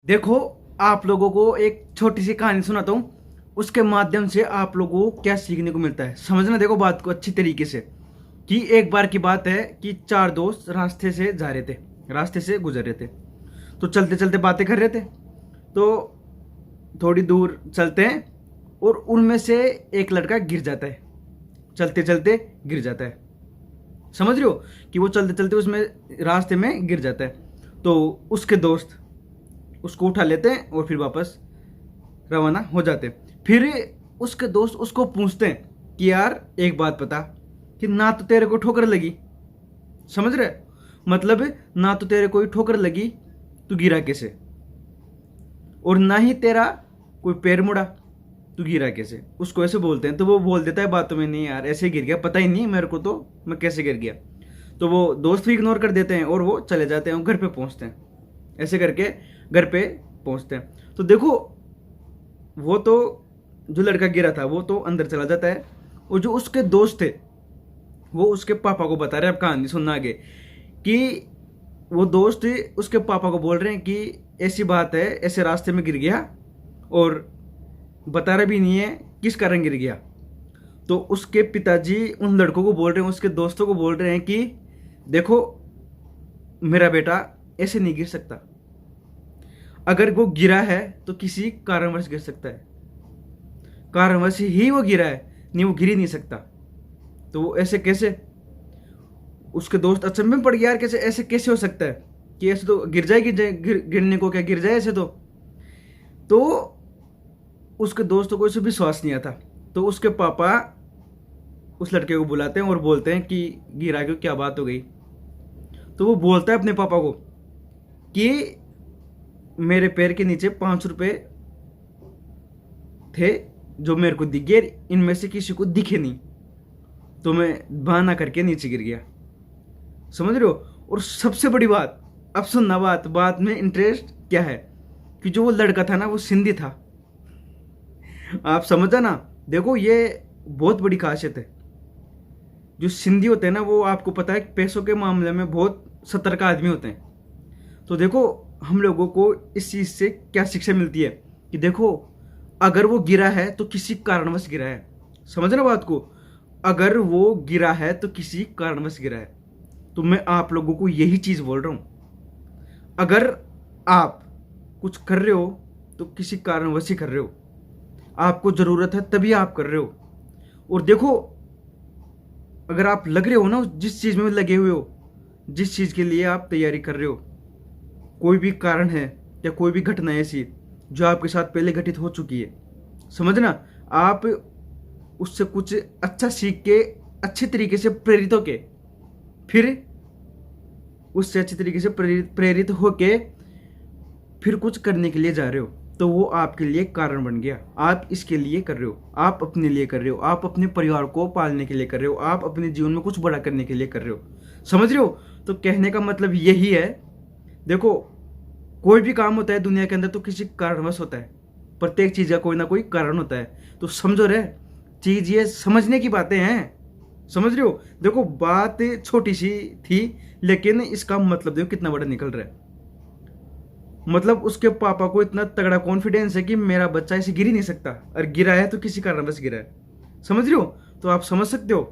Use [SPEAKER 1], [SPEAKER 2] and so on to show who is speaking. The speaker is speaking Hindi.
[SPEAKER 1] देखो, आप लोगों को एक छोटी सी कहानी सुनाता हूँ। उसके माध्यम से आप लोगों को क्या सीखने को मिलता है समझना। देखो बात को अच्छी तरीके से कि एक बार की बात है कि चार दोस्त रास्ते से जा रहे थे, रास्ते से गुजर रहे थे। तो चलते चलते बातें कर रहे थे। तो थोड़ी दूर चलते हैं और उनमें से एक लड़का गिर जाता है। चलते चलते गिर जाता है। समझ रहे हो कि वो चलते चलते उसमें रास्ते में गिर जाता है। तो उसके दोस्त उसको उठा लेते हैं और फिर वापस रवाना हो जाते हैं। फिर उसके दोस्त उसको पूछते हैं कि यार एक बात बता कि ना तो तेरे को ठोकर लगी, समझ रहे, मतलब ना तो तेरे कोई ठोकर लगी, तू गिरा कैसे, और ना ही तेरा कोई पैर मुड़ा, तू गिरा कैसे। उसको ऐसे बोलते हैं तो वो बोल देता है बातों में, नहीं यार ऐसे गिर गया, पता ही नहीं मेरे को तो मैं कैसे गिर गया। तो वो दोस्त भी इग्नोर कर देते हैं और वो चले जाते हैं और घर पे पहुंचते हैं। ऐसे करके घर पे पहुंचते हैं। तो देखो वो तो जो लड़का गिरा था वो तो अंदर चला जाता है, और जो उसके दोस्त थे वो उसके पापा को बता रहे हैं। अब कहानी सुनना आगे कि वो दोस्त उसके पापा को बोल रहे हैं कि ऐसी बात है, ऐसे रास्ते में गिर गया, और बता रहा भी नहीं है किस कारण गिर गया। तो उसके पिताजी उन लड़कों को बोल रहे हैं, उसके दोस्तों को बोल रहे हैं कि देखो मेरा बेटा ऐसे नहीं गिर सकता, अगर वो गिरा है तो किसी कारणवश गिर सकता है, कारणवश ही वो गिरा है, नहीं वो गिर ही नहीं सकता। तो वो ऐसे कैसे, उसके दोस्त अचंभे में पड़ गया, यार कैसे ऐसे कैसे हो सकता है कि ऐसे तो गिर जाए, गिरने को क्या गिर जाए ऐसे तो उसके दोस्तों को इसे विश्वास नहीं आता। तो उसके पापा उस लड़के को बुलाते हैं और बोलते हैं कि गिरा क्यों, क्या बात हो गई। तो वो बोलता है अपने पापा को कि मेरे पैर के नीचे 5 रुपए थे जो मेरे को दिख गए, इनमें से किसी को दिखे नहीं, तो मैं बहाना करके नीचे गिर गया। समझ रहे हो। और सबसे बड़ी बात, अब सुनना, बात में इंटरेस्ट क्या है कि जो वो लड़का था ना वो सिंधी था। आप समझा ना। देखो ये बहुत बड़ी खासियत है। जो सिंधी होते हैं ना वो आपको पता है पैसों के मामले में बहुत सतर्क आदमी होते हैं। तो देखो हम लोगों को इस चीज से क्या शिक्षा मिलती है कि देखो अगर वो गिरा है तो किसी कारणवश गिरा है। समझ ना बात को, अगर वो गिरा है तो किसी कारणवश गिरा है। तो मैं आप लोगों को यही चीज बोल रहा हूं, अगर आप कुछ कर रहे हो तो किसी कारणवश ही कर रहे हो, आपको जरूरत है तभी आप कर रहे हो। और देखो अगर आप लग रहे हो ना जिस चीज में लगे हुए हो, जिस चीज के लिए आप तैयारी कर रहे हो, कोई भी कारण है या कोई भी घटना ऐसी जो आपके साथ पहले घटित हो चुकी है, समझना, आप उससे कुछ अच्छा सीख के अच्छे तरीके से प्रेरित होके, फिर उससे अच्छे तरीके से प्रेरित होके फिर कुछ करने के लिए जा रहे हो, तो वो आपके लिए कारण बन गया। आप इसके लिए कर रहे हो, आप अपने लिए कर रहे हो, आप अपने परिवार को पालने के लिए कर रहे हो, आप अपने जीवन में कुछ बड़ा करने के लिए कर रहे हो। समझ रहे हो। तो कहने का मतलब यही है, देखो कोई भी काम होता है दुनिया के अंदर तो किसी कारणवश होता है, प्रत्येक चीज का कोई ना कोई कारण होता है। तो समझो रे, चीज ये समझने की बातें हैं। समझ रहे हो। देखो बात छोटी सी थी लेकिन इसका मतलब देखो कितना बड़ा निकल रहा है। मतलब उसके पापा को इतना तगड़ा कॉन्फिडेंस है कि मेरा बच्चा ऐसे गिर ही नहीं सकता, और गिरा है तो किसी कारणवश गिरा है। समझ रहे हो। तो आप समझ सकते हो